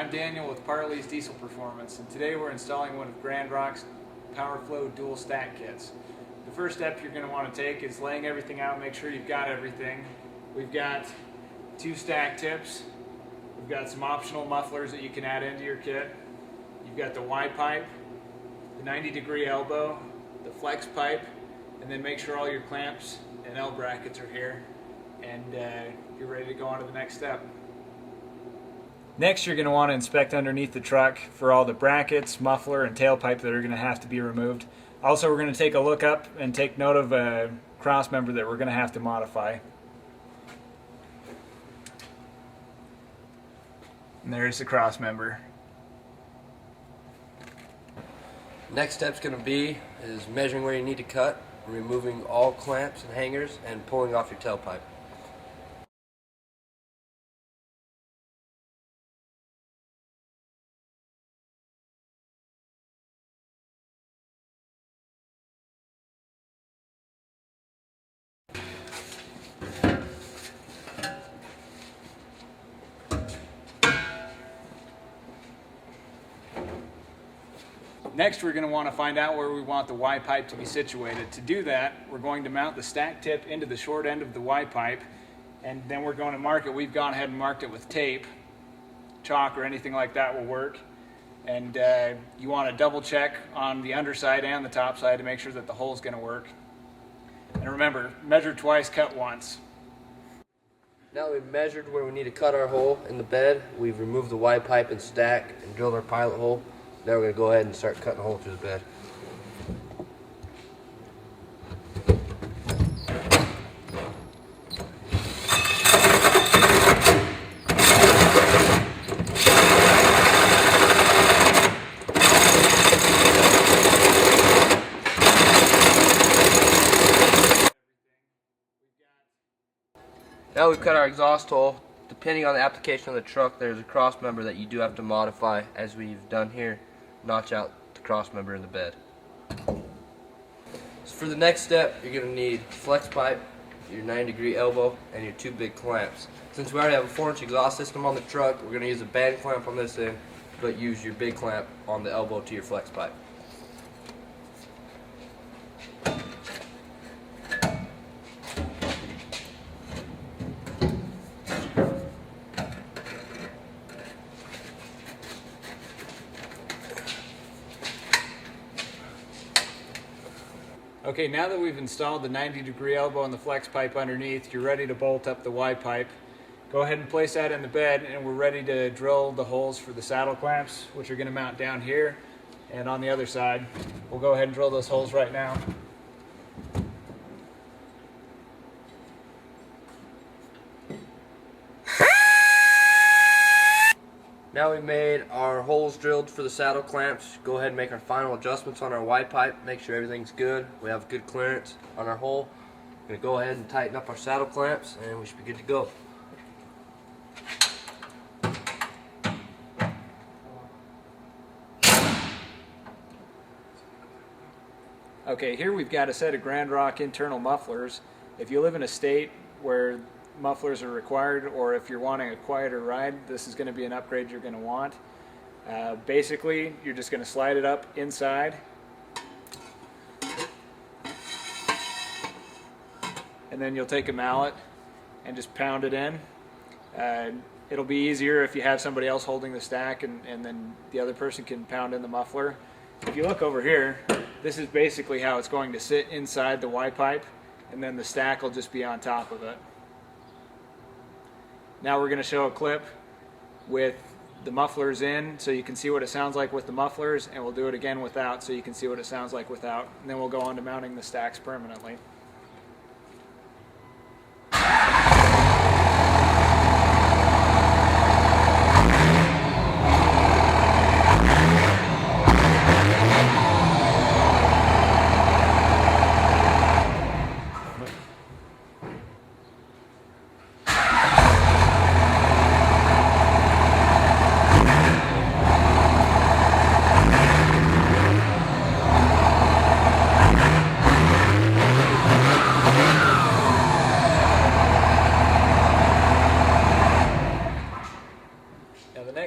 I'm Daniel with Parleys Diesel Performance, and today we're installing one of Grand Rock's PowerFlow dual stack kits. The first step you're going to want to take is laying everything out, make sure you've got everything. We've got 2 stack tips, we've got some optional mufflers that you can add into your kit, you've got the Y pipe, the 90-degree elbow, the flex pipe, and then make sure all your clamps and L brackets are here, and you're ready to go on to the next step. Next, you're going to want to inspect underneath the truck for all the brackets, muffler, and tailpipe that are going to have to be removed. Also, we're going to take a look up and take note of a cross member that we're going to have to modify. And there's the cross member. Next step's going to be measuring where you need to cut, removing all clamps and hangers, and pulling off your tailpipe. Next, we're going to want to find out where we want the Y pipe to be situated. To do that, we're going to mount the stack tip into the short end of the Y pipe, and then we're going to mark it. We've gone ahead and marked it with tape. Chalk or anything like that will work. And you want to double check on the underside and the top side to make sure that the hole is going to work. And remember, measure twice, cut once. Now we've measured where we need to cut our hole in the bed, we've removed the Y pipe and stack and drilled our pilot hole. Now we're going to go ahead and start cutting a hole through the bed. Now we've cut our exhaust hole. Depending on the application of the truck, there's a cross member that you do have to modify, as we've done here. Notch out the cross member in the bed. So for the next step, you're going to need flex pipe, your 90-degree elbow, and your 2 big clamps. Since we already have a 4-inch exhaust system on the truck, we're going to use a band clamp on this end, but use your big clamp on the elbow to your flex pipe. Okay, now that we've installed the 90-degree elbow and the flex pipe underneath, you're ready to bolt up the Y pipe. Go ahead and place that in the bed, and we're ready to drill the holes for the saddle clamps, which are going to mount down here and on the other side. We'll go ahead and drill those holes right now. Now we made our holes drilled for the saddle clamps. Go ahead and make our final adjustments on our Y pipe. Make sure everything's good. We have good clearance on our hole. We're going to go ahead and tighten up our saddle clamps, and we should be good to go. Okay, here we've got a set of Grand Rock internal mufflers. If you live in a state where mufflers are required, or if you're wanting a quieter ride, this is going to be an upgrade you're going to want. Basically, you're just going to slide it up inside, and then you'll take a mallet and just pound it in. It'll be easier if you have somebody else holding the stack, and then the other person can pound in the muffler. If you look over here, this is basically how it's going to sit inside the Y pipe, and then the stack will just be on top of it. Now we're going to show a clip with the mufflers in so you can see what it sounds like with the mufflers, and we'll do it again without so you can see what it sounds like without, and then we'll go on to mounting the stacks permanently.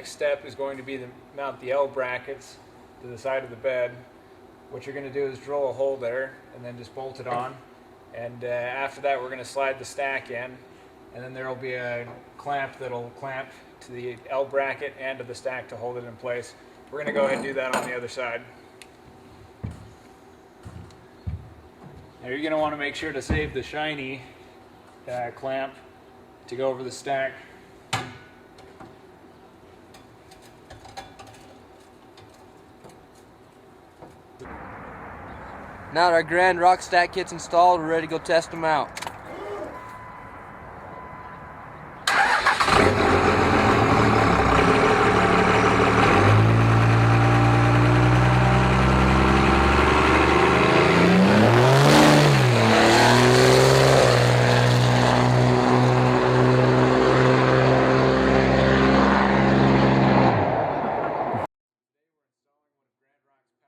next step is going to be to mount the L brackets to the side of the bed. What you're going to do is drill a hole there and then just bolt it on. And after that, we're going to slide the stack in, and then there will be a clamp that'll clamp to the L bracket and to the stack to hold it in place. We're going to go ahead and do that on the other side. Now you're going to want to make sure to save the shiny clamp to go over the stack. Now that our Grand Rock stack kit's installed, we're ready to go test them out.